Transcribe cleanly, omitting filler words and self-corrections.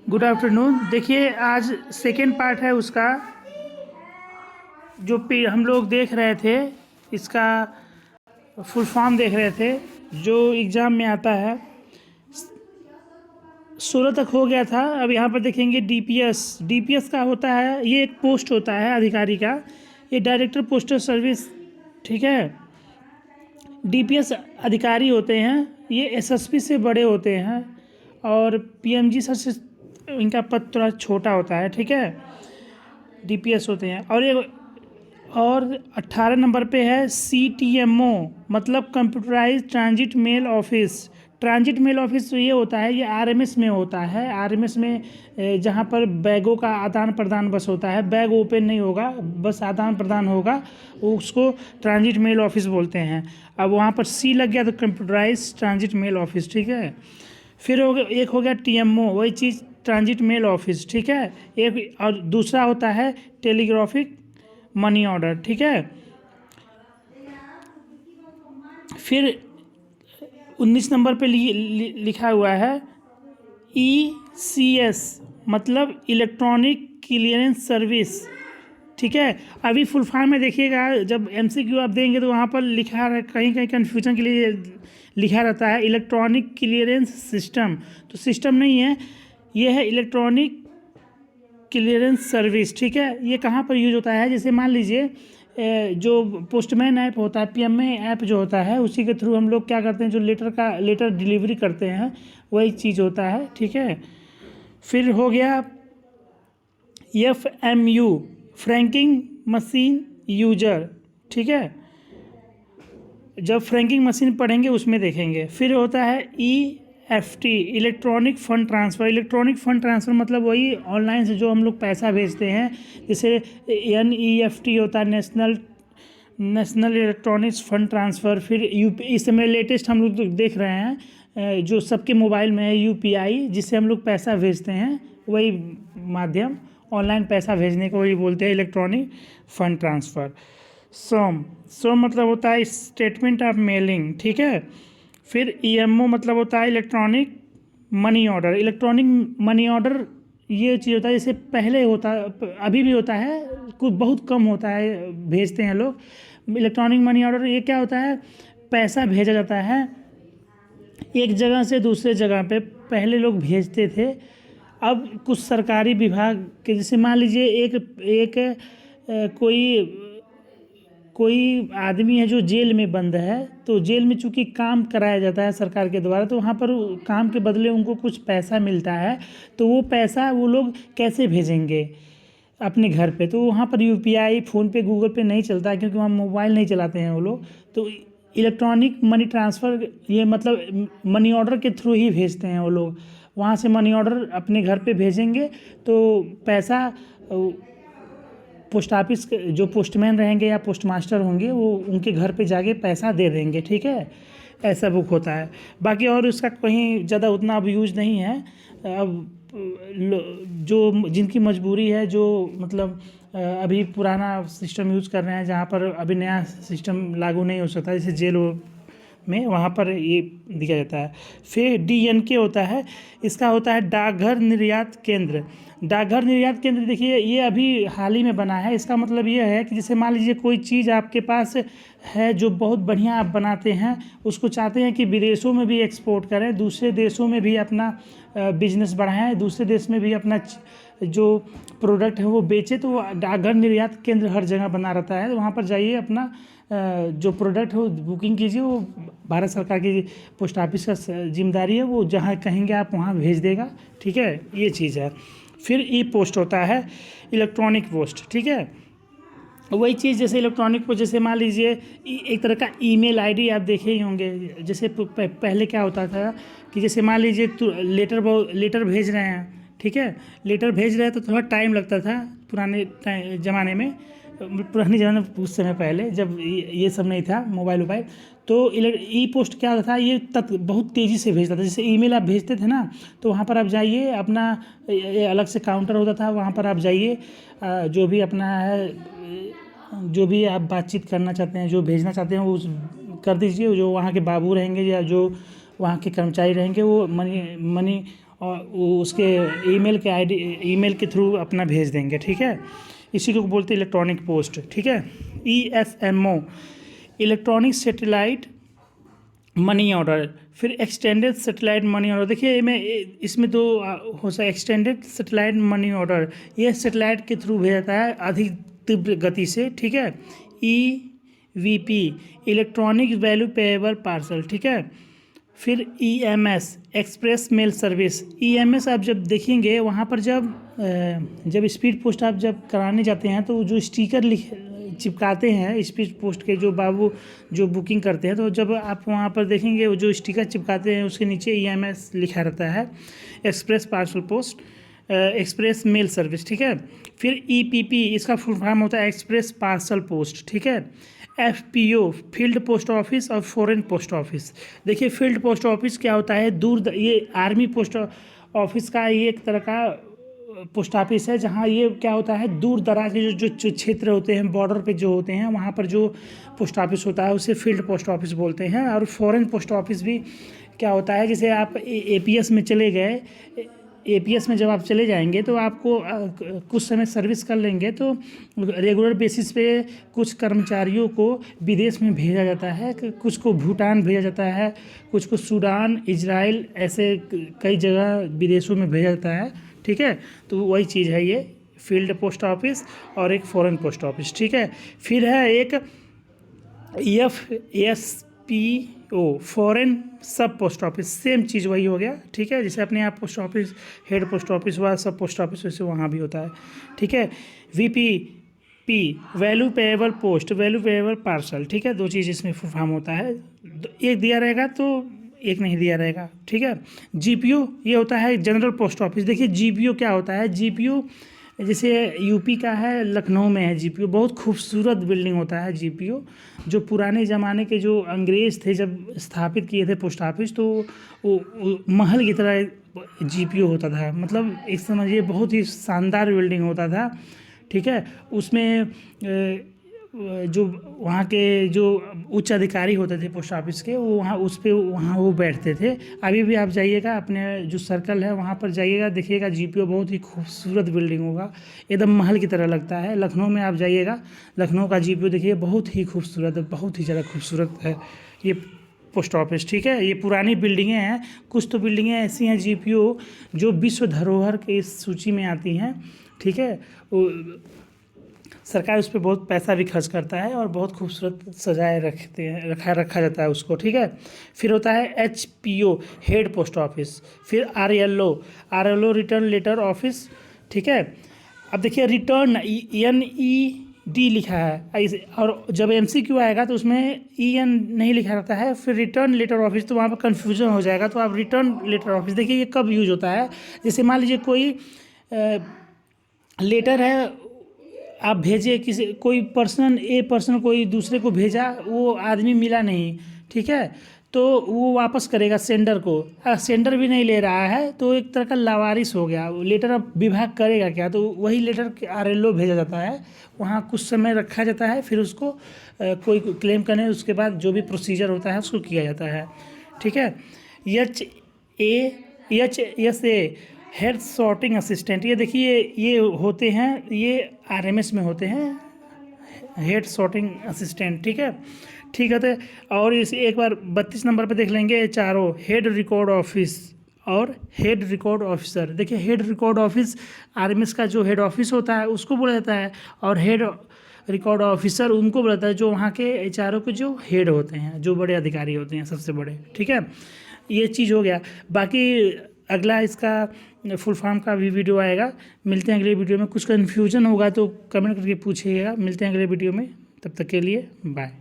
Good afternoon. देखिए, आज second part है उसका जो हम लोग देख रहे थे। इसका फुल फॉर्म देख रहे थे जो एग्ज़ाम में आता है। 16 तक हो गया था। अब यहाँ पर देखेंगे डीपीएस का होता है, ये एक पोस्ट होता है अधिकारी का, ये डायरेक्टर पोस्टल सर्विस, ठीक है। डीपीएस अधिकारी होते हैं, ये एसएसपी से बड़े होते हैं और पीएमजी सर से इनका पद थोड़ा छोटा होता है, ठीक है। डीपीएस होते हैं। और 18 नंबर पे है सीटीएमओ, मतलब computerised transit mail office. Transit mail office ये होता है, ये आरएमएस में होता है। आरएमएस में जहाँ पर बैगों का आदान प्रदान बस होता है, बैग ओपन नहीं होगा, बस आदान प्रदान होगा, उसको ट्रांजिट मेल ऑफिस बोलते हैं। अब वहाँ पर सी लग गया तो कंप्यूटराइज ट्रांजिट मेल ऑफिस, ठीक है। फिर एक हो गया टीएमओ, वही चीज़ ट्रांजिट मेल ऑफिस, ठीक है। एक और दूसरा होता है टेलीग्राफिक मनी ऑर्डर, ठीक है। फिर 19 नंबर पे लिखा हुआ है ईसीएस, मतलब इलेक्ट्रॉनिक क्लियरेंस सर्विस, ठीक है। अभी फुल फॉर्म में देखिएगा, जब एमसीक्यू आप देंगे तो वहाँ पर लिखा है, कहीं कहीं कन्फ्यूजन के लिए लिखा रहता है इलेक्ट्रॉनिक क्लियरेंस सिस्टम, तो सिस्टम नहीं है, ये है इलेक्ट्रॉनिक क्लियरेंस सर्विस, ठीक है। ये कहाँ पर यूज होता है, जैसे मान लीजिए जो पोस्टमैन ऐप होता है, पीएमए ऐप जो होता है, उसी के थ्रू हम लोग क्या करते हैं, जो लेटर डिलीवरी करते हैं, वही चीज़ होता है, ठीक है। फिर हो गया एफएमयू, फ्रैंकिंग मशीन यूजर, ठीक है। जब फ्रैंकिंग मशीन पढ़ेंगे उसमें देखेंगे। फिर होता है EFT, electronic fund transfer. Electronic fund transfer मतलब वही ऑनलाइन से जो हम लोग पैसा भेजते हैं, जैसे एनईएफटी होता है, नेशनल इलेक्ट्रॉनिक्स फ़ंड ट्रांसफ़र। फिर इस समय लेटेस्ट हम लोग देख रहे हैं जो सबके मोबाइल में है, यूपीआई, जिससे हम लोग पैसा भेजते हैं, वही माध्यम ऑनलाइन पैसा भेजने को वही बोलते हैं इलेक्ट्रॉनिक फ़ंड ट्रांसफ़र। सोम मतलब होता है स्टेटमेंट ऑफ मेलिंग, ठीक है। फिर ईएमओ मतलब होता है electronic money order. Electronic money order ये चीज़ होता है, जैसे पहले होता, अभी भी होता है, कुछ बहुत कम होता है, भेजते हैं लोग। इलेक्ट्रॉनिक मनी ऑर्डर ये क्या होता है, पैसा भेजा जाता है एक जगह से दूसरे जगह पे, पहले लोग भेजते थे। अब कुछ सरकारी विभाग के, जैसे मान लीजिए एक कोई आदमी है जो जेल में बंद है, तो जेल में चूँकि काम कराया जाता है सरकार के द्वारा, तो वहाँ पर काम के बदले उनको कुछ पैसा मिलता है, तो वो पैसा वो लोग कैसे भेजेंगे अपने घर पे, तो वहाँ पर यूपीआई, फ़ोनपे, गूगल पे नहीं चलता है, क्योंकि वहाँ मोबाइल नहीं चलाते हैं वो लोग। तो इलेक्ट्रॉनिक मनी ट्रांसफ़र, ये मतलब मनी ऑर्डर के थ्रू ही भेजते हैं वो लोग। वहाँ से मनी ऑर्डर अपने घर पे भेजेंगे तो पैसा पोस्ट ऑफिस के जो पोस्टमैन रहेंगे या पोस्ट मास्टर होंगे, वो उनके घर पे जाके पैसा दे देंगे, ठीक है। ऐसा बुक होता है। बाकी और उसका कहीं ज़्यादा उतना अब यूज़ नहीं है। अब जो जिनकी मजबूरी है, जो मतलब अभी पुराना सिस्टम यूज़ कर रहे हैं, जहाँ पर अभी नया सिस्टम लागू नहीं हो सकता, जैसे जेल में, वहाँ पर ये दिया जाता है। फिर डीएनके होता है, इसका होता है डाकघर निर्यात केंद्र। डाकघर निर्यात केंद्र देखिए, ये अभी हाल ही में बना है। इसका मतलब ये है कि जैसे मान लीजिए कोई चीज़ आपके पास है जो बहुत बढ़िया आप बनाते हैं, उसको चाहते हैं कि विदेशों में भी एक्सपोर्ट करें, दूसरे देशों में भी अपना बिजनेस बढ़ाएं, दूसरे देश में भी अपना जो प्रोडक्ट है वो बेचे, तो डाकघर निर्यात केंद्र हर जगह बना रहता है। तो वहाँ पर जाइए, अपना जो प्रोडक्ट है वो बुकिंग कीजिए, वो भारत सरकार की पोस्ट ऑफिस का जिम्मेदारी है, वो जहाँ कहेंगे आप वहाँ भेज देगा, ठीक है। ये चीज़ है। फिर ई पोस्ट होता है, इलेक्ट्रॉनिक पोस्ट, ठीक है। वही चीज़ जैसे इलेक्ट्रॉनिक पोस्ट, जैसे मान लीजिए एक तरह का ईमेल आईडी आप देखे ही होंगे। जैसे पहले क्या होता था कि जैसे मान लीजिए लेटर भेज रहे हैं, ठीक है, लेटर भेज रहे हैं तो थोड़ा टाइम लगता था पुराने ज़माने में, उस समय पहले जब ये सब नहीं था, मोबाइल, तो ई पोस्ट क्या होता था, ये बहुत तेज़ी से भेजता था। जैसे ईमेल आप भेजते थे ना, तो वहाँ पर आप जाइए, अपना अलग से काउंटर होता था, वहाँ पर आप जाइए, जो भी अपना है, जो भी आप बातचीत करना चाहते हैं, जो भेजना चाहते हैं, वो कर दीजिए। जो वहाँ के बाबू रहेंगे या जो वहाँ के कर्मचारी रहेंगे, वो मनी और वो उसके ईमेल के थ्रू अपना भेज देंगे, ठीक है। इसी को बोलते हैं इलेक्ट्रॉनिक पोस्ट, ठीक है। ESMO, electronic satellite money order. फिर एक्सटेंडेड सैटेलाइट मनी ऑर्डर, देखिए मैं इसमें दो हो सकता है। एक्सटेंडेड सैटेलाइट मनी ऑर्डर, ये सैटेलाइट के थ्रू भेजा जाता है अधिक तीव्र गति से, ठीक है। EVP, electronic value payable parcel, ठीक है। फिर EMS, express mail service. EMS आप जब देखेंगे वहाँ पर जब स्पीड पोस्ट आप जब कराने जाते हैं तो जो स्टिकर चिपकाते हैं स्पीड पोस्ट के जो बाबू जो बुकिंग करते हैं, तो जब आप वहाँ पर देखेंगे वो जो स्टिकर चिपकाते हैं उसके नीचे EMS लिखा रहता है, express parcel post, express mail service, ठीक है। फिर EPP, इसका फुल फॉर्म होता है एक्सप्रेस पार्सल पोस्ट, ठीक है। FPO, फील्ड पोस्ट ऑफिस और फॉरेन पोस्ट ऑफिस। देखिए फील्ड पोस्ट ऑफिस क्या होता है, ये आर्मी पोस्ट ऑफिस का ये एक तरह का पोस्ट ऑफिस है, जहाँ ये क्या होता है दूर दराज के जो क्षेत्र होते हैं, बॉर्डर पे जो होते हैं, वहाँ पर जो पोस्ट ऑफिस होता है उसे फील्ड पोस्ट ऑफिस बोलते हैं। और फॉरेन पोस्ट ऑफिस भी क्या होता है, जैसे आप APS में चले गए, APS में जब आप चले जाएंगे तो आपको कुछ समय सर्विस कर लेंगे तो रेगुलर बेसिस पे कुछ कर्मचारियों को विदेश में भेजा जाता है, कुछ को भूटान भेजा जाता है, कुछ को सूडान, इजराइल, ऐसे कई जगह विदेशों में भेजा जाता है, ठीक है। तो वही चीज़ है ये फील्ड पोस्ट ऑफिस और एक फॉरेन पोस्ट ऑफिस, ठीक है। फिर है एक FSPO, फॉरेन सब पोस्ट ऑफिस, सेम चीज़ वही हो गया, ठीक है। जैसे अपने यहाँ post office head post office हुआ, सब पोस्ट ऑफिस वैसे वहाँ भी होता है, ठीक है। VPP, value payable post, value payable parcel, ठीक है। दो चीज़ इसमें फुल फॉर्म होता है, एक दिया रहेगा तो एक नहीं दिया रहेगा, ठीक है। GPO, ये होता है जनरल पोस्ट ऑफिस। देखिए GPO क्या होता है, GPO जैसे UP का है, लखनऊ में है GPO, बहुत खूबसूरत बिल्डिंग होता है GPO। जो पुराने ज़माने के जो अंग्रेज़ थे जब स्थापित किए थे पोस्ट ऑफिस, तो वो महल की तरह GPO होता था, मतलब एक समझिए बहुत ही शानदार बिल्डिंग होता था, ठीक है। उसमें जो वहाँ के जो उच्च अधिकारी होते थे पोस्ट ऑफिस के, वो वहाँ वो बैठते थे। अभी भी आप जाइएगा अपने जो सर्कल है वहाँ पर जाइएगा, देखिएगा GPO बहुत ही खूबसूरत बिल्डिंग होगा, एकदम महल की तरह लगता है। लखनऊ में आप जाइएगा, लखनऊ का GPO देखिए बहुत ही खूबसूरत है, बहुत ही ज़्यादा खूबसूरत है ये पोस्ट ऑफिस, ठीक है। ये पुरानी बिल्डिंगें हैं, कुछ तो बिल्डिंगें ऐसी हैं GPO जो विश्व धरोहर की इस सूची में आती हैं, ठीक है। सरकार उस पर बहुत पैसा भी खर्च करता है और बहुत खूबसूरत सजाए रखा जाता है उसको, ठीक है। फिर होता है HPO, हेड पोस्ट ऑफिस। फिर RLO, रिटर्न लेटर ऑफिस, ठीक है। अब देखिए रिटर्न NED लिखा है, और जब MCQ आएगा तो उसमें EN नहीं लिखा रहता है, फिर रिटर्न लेटर ऑफिस, तो वहाँ पर कन्फ्यूजन हो जाएगा। तो आप रिटर्न लेटर ऑफिस देखिए ये कब यूज होता है, जैसे मान लीजिए कोई लेटर है आप भेजे कोई पर्सन कोई दूसरे को भेजा, वो आदमी मिला नहीं, ठीक है, तो वो वापस करेगा सेंडर को, सेंडर भी नहीं ले रहा है तो एक तरह का लावारिस हो गया। लेटर अब विभाग करेगा क्या, तो वही लेटर RLO भेजा जाता है, वहाँ कुछ समय रखा जाता है, फिर उसको कोई क्लेम करने उसके बाद जो भी प्रोसीजर होता है उसको किया जाता है, ठीक है। HSA, हेड सॉर्टिंग असिस्टेंट, ये देखिए ये होते हैं, ये RMS में होते हैं हेड सॉर्टिंग असिस्टेंट, ठीक है, ठीक है। तो और इस एक बार 32 नंबर पे देख लेंगे HRO, हेड रिकॉर्ड ऑफिस और हेड रिकॉर्ड ऑफिसर। देखिए हेड रिकॉर्ड ऑफिस RMS का जो हेड ऑफिस होता है उसको बोला जाता है, और हेड रिकॉर्ड ऑफिसर उनको बोला जाता है जो वहाँ के HRO के जो हेड होते हैं, जो बड़े अधिकारी होते हैं, सबसे बड़े, ठीक है। ये चीज़ हो गया। बाकी अगला इसका फुल फॉर्म का भी वीडियो आएगा, मिलते हैं अगले वीडियो में। कुछ कन्फ्यूजन होगा तो कमेंट करके पूछिएगा, मिलते हैं अगले वीडियो में, तब तक के लिए बाय।